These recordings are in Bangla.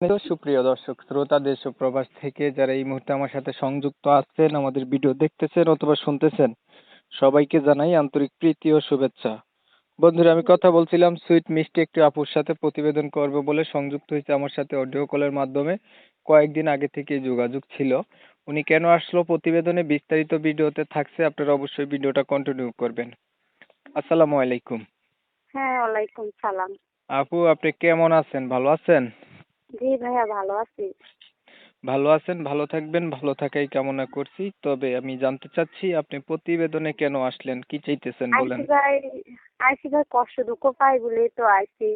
সুপ্রিয় দর্শক শ্রোতা দেশ ও প্রবাস থেকে যারা এই মুহূর্তে আমার সাথে সংযুক্ত আছেন, আমাদের ভিডিও দেখতেছেন অথবা শুনতেছেন, সবাইকে জানাই আন্তরিক প্রীতি ও শুভেচ্ছা। বন্ধুরা, আমি কথা বলছিলাম সুইট মিষ্টি একটি আপুর সাথে, প্রতিবেদন করবে বলে সংযুক্ত হয়েছে আমার সাথে অডিও কলের মাধ্যমে। কয়েকদিন আগে থেকে যোগাযোগ ছিল। উনি কেন আসলো প্রতিবেদনে বিস্তারিত ভিডিওতে থাকছে, আপনারা অবশ্যই ভিডিওটা কন্টিনিউ করবেন। আসসালামু আলাইকুম। হ্যাঁ, ওয়ালাইকুম সালাম। আপু, আপনি কেমন আছেন? ভালো আছেন? জি ভাইয়া, ভালো আছি। ভালো আছেন, ভালো থাকবেন, ভালো থাকাই কামনা করছি। তবে আমি জানতে চাচ্ছি আপনি প্রতিবেদনে কেন আসলেন, কি চাইতেছেন বলেন। আইসি ভাই, আইসি ভাই কষ্ট দুঃখ পাই বলেই তো আইসি।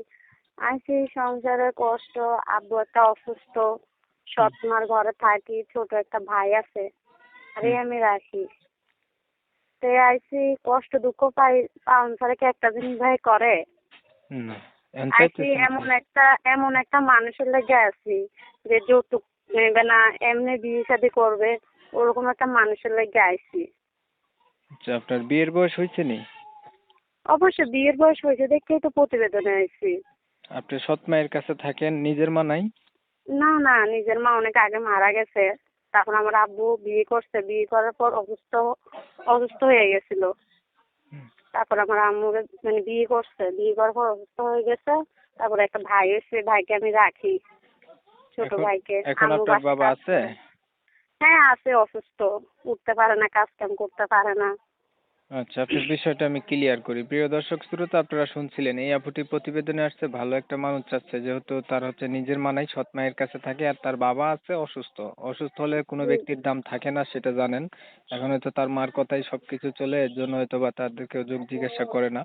আইসি সংসারের কষ্ট, আব্বু একটা অসুস্থ, হুম, সৎ মার ঘরে থাকি, ছোট একটা ভাই আছে, আরে হুম, আমি রাখি। তো আইসি কষ্ট দুঃখ পাই, পালন ছাড়া কি একটা জিনিস ভাই করে? না, এখন আইসি চাইতেছেন কি? এমন একটা মানুষের লেগে আছি যে যৌতুক নেবে না, এমনি বিয়ে শাদী করবে, ওরকম একটা মানুষের লেগে আইসি। আচ্ছা, আপনার বিয়ের বয়স হয়েছে নি? অবশ্য বিয়ের বয়স হয়েছে দেখেই তো প্রতিবেদনে আইছি। আপনি সৎ মায়ের কাছে থাকেন, নিজের মা নাই? না না, নিজের মা অনেক আগে মারা গেছে। তখন আমার আব্বু বিয়ে করছে, বিয়ে করার পর অসুস্থ অসুস্থ হয়ে গেছিল। হুম, তারপর আমার আম্মু মানে বিয়ে করছে, বিয়ে করার পর অসুস্থ হয়ে গেছে। তারপর একটা ভাই এসে, ভাইকে আমি রাখি, ছোট এখন ভাইকে। এখন আম্মু আপনার বাসায় বাবা কাজ আছে? করে। হ্যাঁ আছে, অসুস্থ, উঠতে পারে না, কাজ কাম করতে পারে না। আচ্ছা, আপনার বিষয়টা আমি ক্লিয়ার করি। প্রিয় দর্শক শ্রোতা, আপনারা শুনছিলেন এই আপুটি প্রতিবেদনে আসছে, ভালো একটা মানুষ চাচ্ছে, যেহেতু তার হচ্ছে নিজের মা নাই, সৎ মায়ের কাছে থাকে, আর তার বাবা আছে অসুস্থ। অসুস্থ হলে কোনো জি জি। ব্যক্তির দাম থাকে না, সেটা জানেন। এখন হয়তো তার মার কথাই সবকিছু চলে, এর জন্য হয়তো বা তাদেরকেও যোগ জিজ্ঞাসা করে না।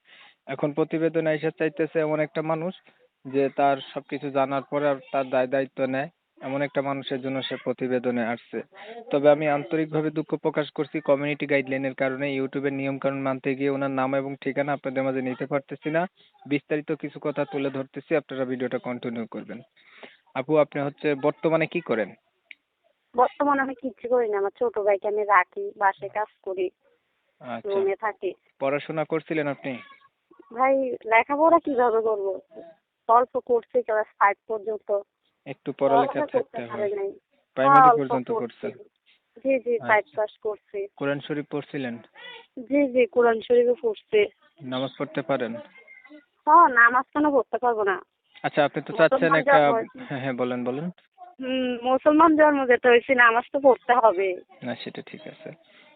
এখন প্রতিবেদনে এসে চাইতেছে এমন একটা মানুষ যে তার সবকিছু জানার পরে আর তার দায় দায়িত্ব নেয়, এমন একটা মানুষের জন্য সে প্রতিবেদনে আসছে। তবে আমি আন্তরিকভাবে দুঃখ প্রকাশ করছি, কমিউনিটি গাইডলাইনের কারণে ইউটিউবের নিয়ম কানুন মানতে গিয়ে ওনার নাম এবং ঠিকানা আপনাদের মাঝে নিতে পারতেছি না। বিস্তারিত কিছু কথা তুলে ধরতেছি, আপনারা ভিডিওটা কন্টিনিউ করবেন। আপু, আপনি হচ্ছে বর্তমানে কি করেন? বর্তমানে আমি কিচ্ছু করি না, আমার ছোট ভাইকে আমি রাখি, বাসায় কাজ করি, আচ্ছা, রুমে থাকি। পড়াশোনা করছিলেন আপনি? ভাই লেখাপড়া কিভাবে করবো? অল্প করছি ক্লাস 5 পর্যন্ত, একটু পড়ালেখা পড়ালেখা করতে থাকতে পারে হয়। নাই। হ্যাঁ, প্রাইমারি অল্প পর্যন্ত করছি। করছেন? জি জি, 5 আচ্ছা, পাস করছি। কোরআন শরীফ পড়ছিলেন? জি জি, কোরআন শরীফও পড়ছি। নামাজ পড়তে পারেন? হ্যাঁ, নামাজ কেন পড়তে পারবো না? আচ্ছা, আপনি তো চাচ্ছেন মুসলমান একটা। জন্ম হয়েছে। হ্যাঁ হ্যাঁ, বলেন বলেন। মুসলমান জন্ম যেতে হয়েছে, নামাজ তো পড়তে হবে। না, সেটা ঠিক আছে।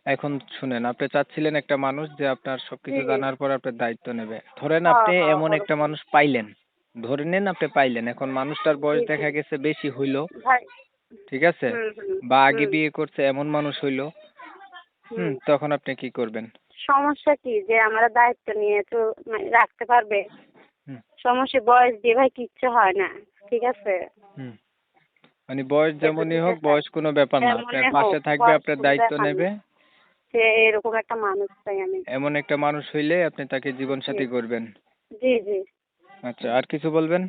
এখন শুনেন, আপনি চাচ্ছিলেন একটা মানুষ যে আপনার জি। সবকিছু জানার পর আপনার দায়িত্ব নেবে। ধরেন হ্যাঁ আপনি হ্যাঁ, এমন একটা ওরকম। মানুষ পাইলেন। ধরে নেন আপনি পাইলেন। এখন মানুষটার জি বয়স জি। দেখা গেছে বেশি হইলো, ভাই। ঠিক আছে? হুম। বা আগে হুম বিয়ে করছে এমন মানুষ হইলো। হুম। তখন আপনি কি করবেন? সমস্যা কি যে আমরা দায়িত্ব নিয়ে তো মানে রাখতে পারবে? হুম, সমস্যা বয়স দিয়ে ভাই কিচ্ছু হয় না, ঠিক আছে? হুম। মানে বয়স এটা যেমনই হোক, বুঝে বয়স কোনো ব্যাপার না। আপনার যেমনই হোক, পাশে থাকবে, বয়স আপনার কোনো দায়িত্ব ব্যাপার না। নেবে। সে এরকম একটা মানুষ চাই আমি। এমন একটা মানুষ হইলে আপনি তাকে জি জীবনসাথী করবেন। জি জি। আচ্ছা, আর কিছু বলবেন?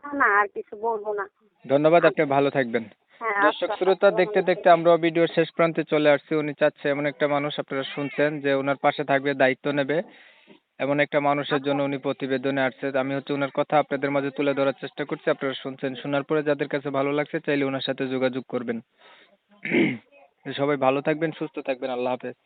না না, আর কিছু বলবো না। ধন্যবাদ, আপনি আচ্ছা। ভালো থাকবেন। হ্যাঁ, দর্শক আচ্ছা, শ্রোতা, আসসালামু দেখতে আলাইকুম। দেখতে আমরাও ভিডিওর শেষ প্রান্তে চলে আসছি। উনি চাচ্ছে এমন একটা মানুষ, আপনারা শুনছেন, যে ওনার পাশে থাকবে, দায়িত্ব নেবে। এমন একটা মানুষের আচ্ছা। জন্য উনি প্রতিবেদনে আসছে। আমি হচ্ছে ওনার কথা আপনাদের মাঝে তুলে ধরার চেষ্টা করছি, আপনারা শুনছেন। শোনার পরে যাদের কাছে ভালো লাগছে চাইলে ওনার সাথে যোগাযোগ করবেন। সবাই ভালো থাকবেন, সুস্থ থাকবেন। আল্লাহ হাফেজ।